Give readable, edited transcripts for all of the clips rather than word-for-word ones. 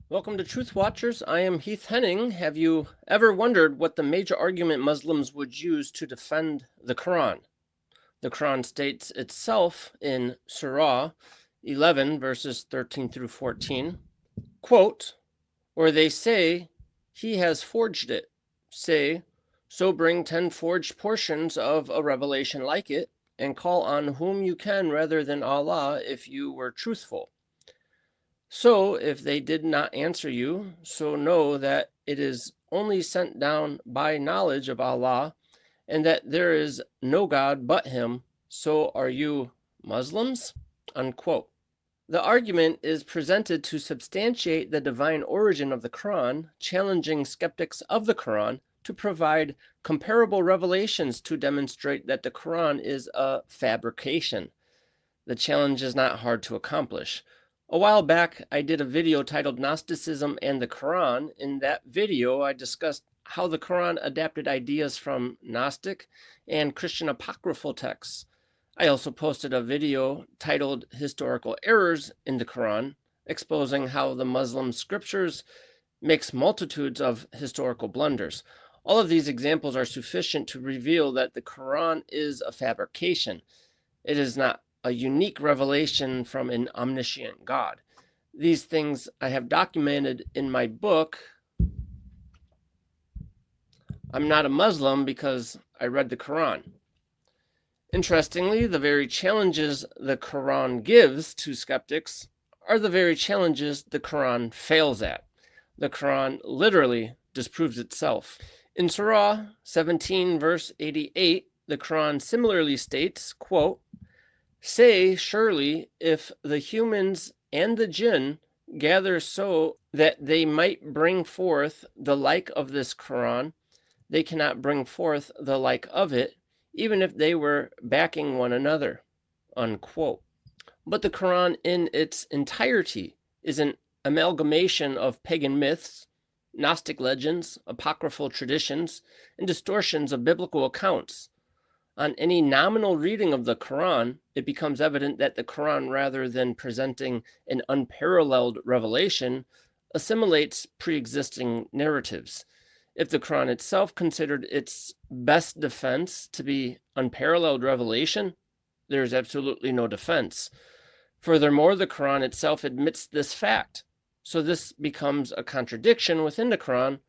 Welcome to Truth Watchers. I am Heath Henning. Have you ever wondered what the major argument Muslims would use to defend the Quran? The Quran states itself in Surah 11, verses 13 through 14, quote, where they say, he has forged it. Say, so bring 10 forged portions of a revelation like it, and call on whom you can rather than Allah if you were truthful. So if they did not answer you, so know that it is only sent down by knowledge of Allah, and that there is no God but Him. So are you Muslims? Unquote. The argument is presented to substantiate the divine origin of the Quran, challenging skeptics of the Quran to provide comparable revelations to demonstrate that the Quran is a fabrication. The challenge is not hard to accomplish. A while back, I did a video titled Gnosticism and the Quran. In that video, I discussed how the Quran adapted ideas from Gnostic and Christian apocryphal texts. I also posted a video titled Historical Errors in the Quran, exposing how the Muslim scriptures mix multitudes of historical blunders. All of these examples are sufficient to reveal that the Quran is a fabrication. It is not a unique revelation from an omniscient God. These things I have documented in my book. I'm not a Muslim because I read the Quran. Interestingly, the very challenges the Quran gives to skeptics are the very challenges the Quran fails at. The Quran literally disproves itself. In Surah 17, verse 88, the Quran similarly states, quote, say, surely, if the humans and the jinn gather so that they might bring forth the like of this Quran, they cannot bring forth the like of it, even if they were backing one another, unquote. But the Quran in its entirety is an amalgamation of pagan myths, Gnostic legends, apocryphal traditions, and distortions of biblical accounts. On any nominal reading of the Quran, it becomes evident that the Quran, rather than presenting an unparalleled revelation, assimilates pre-existing narratives. If the Quran itself considered its best defense to be unparalleled revelation, there is absolutely no defense. Furthermore, the Quran itself admits this fact, so this becomes a contradiction within the Quran,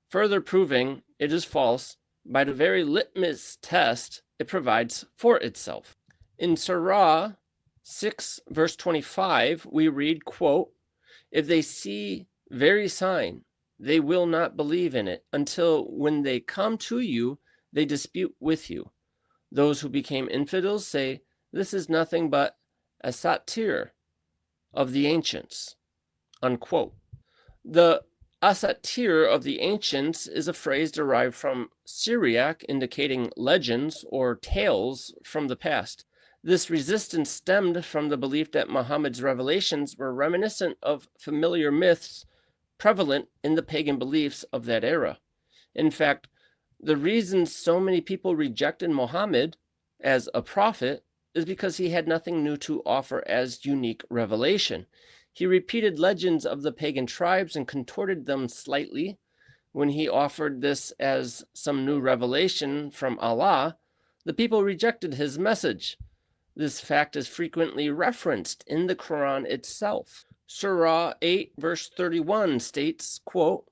further proving it is false by the very litmus test it provides for itself. In Surah 6, verse 25, we read, quote, if they see very sign, they will not believe in it until when they come to you, they dispute with you. Those who became infidels say, this is nothing but a satir of the ancients, unquote. The asatir of the ancients is a phrase derived from Syriac indicating legends or tales from the past. This resistance stemmed from the belief that Muhammad's revelations were reminiscent of familiar myths prevalent in the pagan beliefs of that era. In fact, the reason so many people rejected Muhammad as a prophet is because he had nothing new to offer as unique revelation. He repeated legends of the pagan tribes and contorted them slightly. When he offered this as some new revelation from Allah, the people rejected his message. This fact is frequently referenced in the Quran itself. Surah 8, verse 31 states, quote,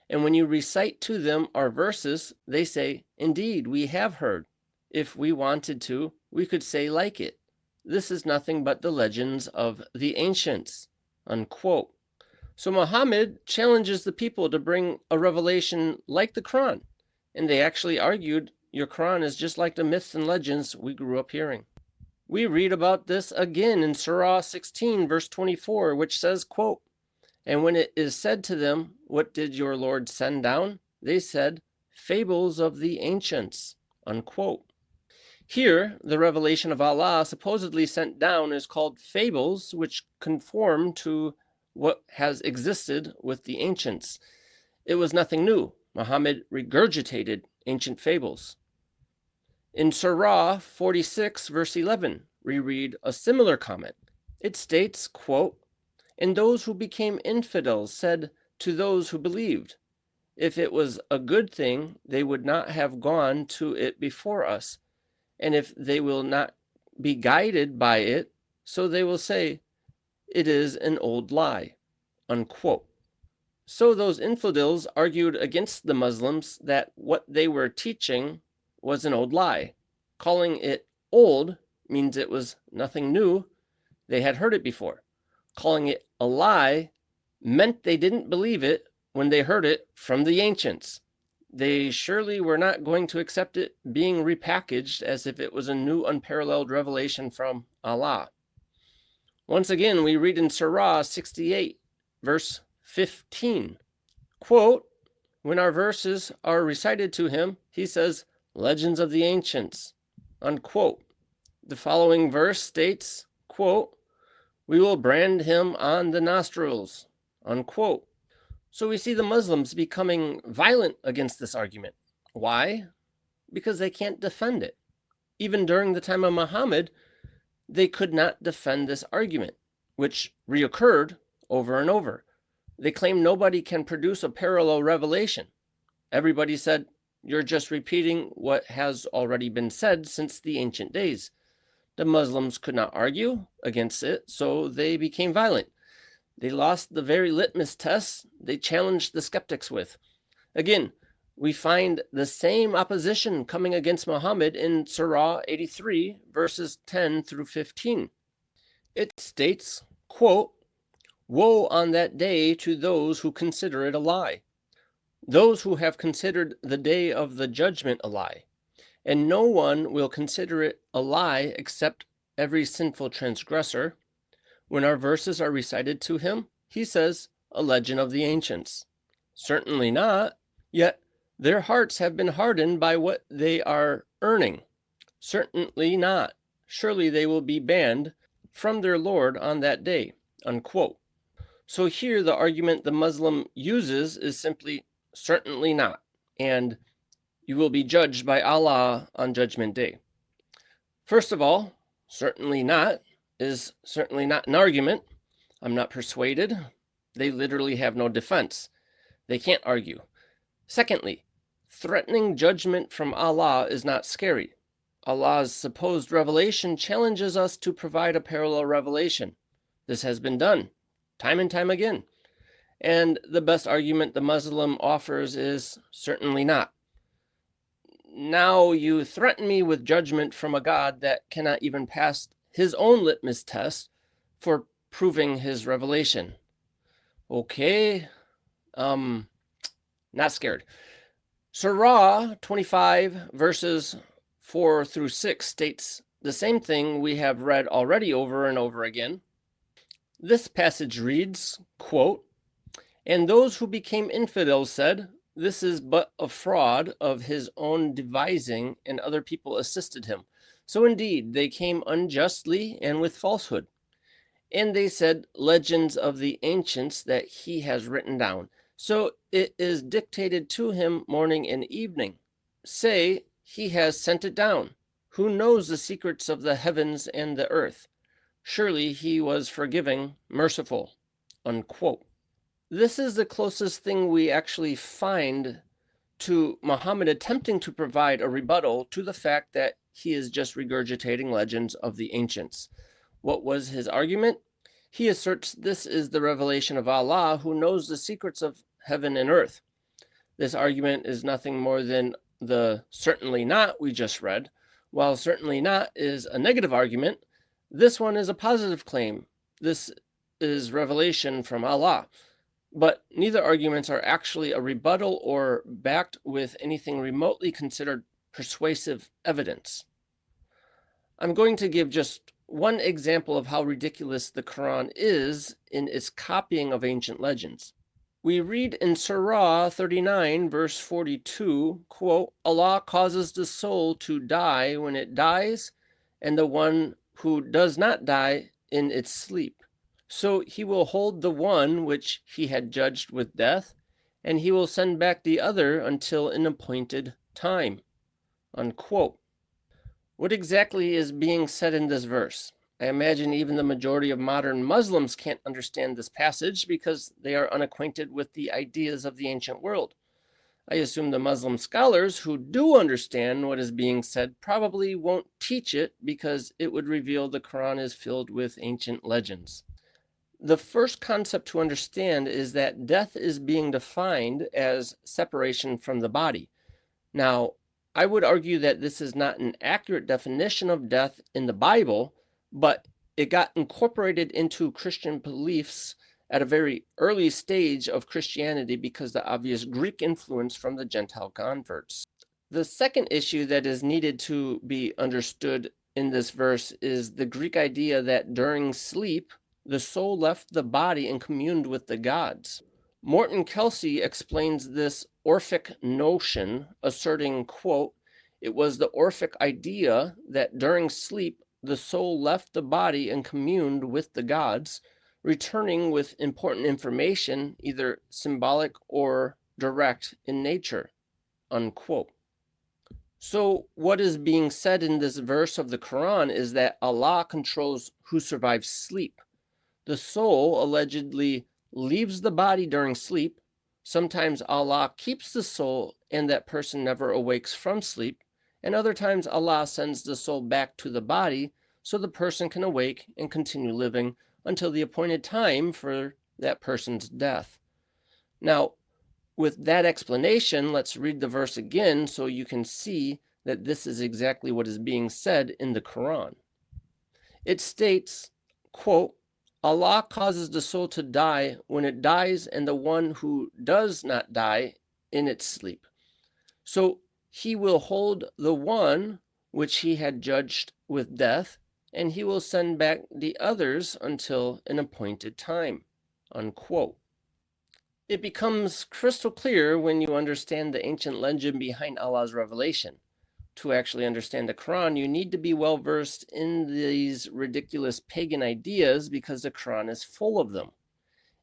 and when you recite to them our verses, they say, indeed, we have heard. If we wanted to, we could say like it. This is nothing but the legends of the ancients, unquote. So Muhammad challenges the people to bring a revelation like the Quran, and they actually argued, your Quran is just like the myths and legends we grew up hearing. We read about this again in Surah 16, verse 24, which says, quote, and when it is said to them, what did your Lord send down? They said, fables of the ancients, unquote. Here, the revelation of Allah supposedly sent down is called fables, which conform to what has existed with the ancients. It was nothing new. Muhammad regurgitated ancient fables. In Surah 46, verse 11, we read a similar comment. It states, quote, And those who became infidels said to those who believed, if it was a good thing, they would not have gone to it before us. And if they will not be guided by it, so they will say, it is an old lie. Unquote. So those infidels argued against the Muslims that what they were teaching was an old lie. Calling it old means it was nothing new. They had heard it before. Calling it a lie meant they didn't believe it when they heard it from the ancients. They surely were not going to accept it being repackaged as if it was a new unparalleled revelation from Allah. Once again, we read in Surah 68, verse 15, quote, when our verses are recited to him, he says, legends of the ancients, unquote. The following verse states, quote, we will brand him on the nostrils, unquote. So we see the Muslims becoming violent against this argument. Why? Because they can't defend it. Even during the time of Muhammad, they could not defend this argument, which reoccurred over and over. They claim nobody can produce a parallel revelation. Everybody said, you're just repeating what has already been said since the ancient days. The Muslims could not argue against it, so they became violent. They lost the very litmus tests they challenged the skeptics with. Again, we find the same opposition coming against Muhammad in Surah 83, verses 10 through 15. It states, quote, woe on that day to those who consider it a lie, those who have considered the day of the judgment a lie, and no one will consider it a lie except every sinful transgressor. When our verses are recited to him, he says, a legend of the ancients. Certainly not, yet their hearts have been hardened by what they are earning. Certainly not. Surely they will be banned from their Lord on that day, unquote. So here the argument the Muslim uses is simply, certainly not, and you will be judged by Allah on Judgment Day. First of all, certainly not is certainly not an argument. I'm not persuaded. They literally have no defense. They can't argue. Secondly, threatening judgment from Allah is not scary. Allah's supposed revelation challenges us to provide a parallel revelation. This has been done time and time again. And the best argument the Muslim offers is certainly not. Now you threaten me with judgment from a God that cannot even pass his own litmus test for proving his revelation. Okay, not scared. Surah 25 verses 4 through 6 states the same thing we have read already over and over again. This passage reads, quote, and those who became infidels said, this is but a fraud of his own devising, and other people assisted him. So indeed, they came unjustly and with falsehood. And they said, legends of the ancients that he has written down. So it is dictated to him morning and evening. Say, he has sent it down. Who knows the secrets of the heavens and the earth? Surely he was forgiving, merciful, unquote. This is the closest thing we actually find to Muhammad attempting to provide a rebuttal to the fact that he is just regurgitating legends of the ancients. What was his argument? He asserts this is the revelation of Allah who knows the secrets of heaven and earth. This argument is nothing more than the certainly not we just read. While certainly not is a negative argument, this one is a positive claim. This is revelation from Allah. But neither arguments are actually a rebuttal or backed with anything remotely considered persuasive evidence. I'm going to give just one example of how ridiculous the Quran is in its copying of ancient legends. We read in Surah 39, verse 42, quote, Allah causes the soul to die when it dies, and the one who does not die in its sleep. So he will hold the one which he had judged with death, and he will send back the other until an appointed time, unquote. What exactly is being said in this verse? I imagine even the majority of modern Muslims can't understand this passage because they are unacquainted with the ideas of the ancient world. I assume the Muslim scholars who do understand what is being said probably won't teach it because it would reveal the Quran is filled with ancient legends. The first concept to understand is that death is being defined as separation from the body. Now, I would argue that this is not an accurate definition of death in the Bible, but it got incorporated into Christian beliefs at a very early stage of Christianity because of the obvious Greek influence from the Gentile converts. The second issue that is needed to be understood in this verse is the Greek idea that during sleep, the soul left the body and communed with the gods. Morton Kelsey explains this Orphic notion, asserting, quote, "It was the Orphic idea that during sleep the soul left the body and communed with the gods, returning with important information, either symbolic or direct in nature," unquote. So what is being said in this verse of the Quran is that Allah controls who survives sleep. The soul allegedly leaves the body during sleep. Sometimes Allah keeps the soul and that person never awakes from sleep. And other times Allah sends the soul back to the body so the person can awake and continue living until the appointed time for that person's death. Now, with that explanation, let's read the verse again so you can see that this is exactly what is being said in the Quran. It states, quote, "Allah causes the soul to die when it dies and the one who does not die in its sleep. So he will hold the one which he had judged with death, and he will send back the others until an appointed time," unquote. It becomes crystal clear when you understand the ancient legend behind Allah's revelation. To actually understand the Quran, you need to be well versed in these ridiculous pagan ideas because the Quran is full of them.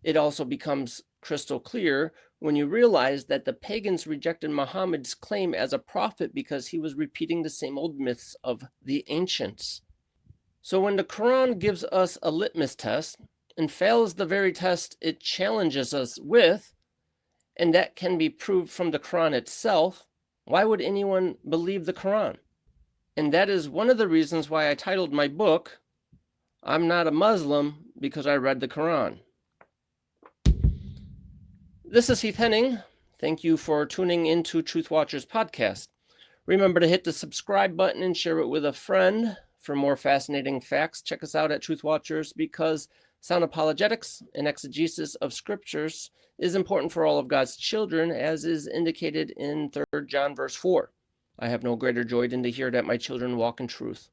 It also becomes crystal clear when you realize that the pagans rejected Muhammad's claim as a prophet because he was repeating the same old myths of the ancients. So when the Quran gives us a litmus test and fails the very test it challenges us with, and that can be proved from the Quran itself, why would anyone believe the Quran? And that is one of the reasons why I titled my book, "I'm Not a Muslim Because I Read the Quran." This is Heath Henning. Thank you for tuning into Truth Watchers podcast. Remember to hit the subscribe button and share it with a friend. For more fascinating facts, check us out at Truth Watchers because sound apologetics and exegesis of scriptures is important for all of God's children, as is indicated in 3 John verse 4. I have no greater joy than to hear that my children walk in truth.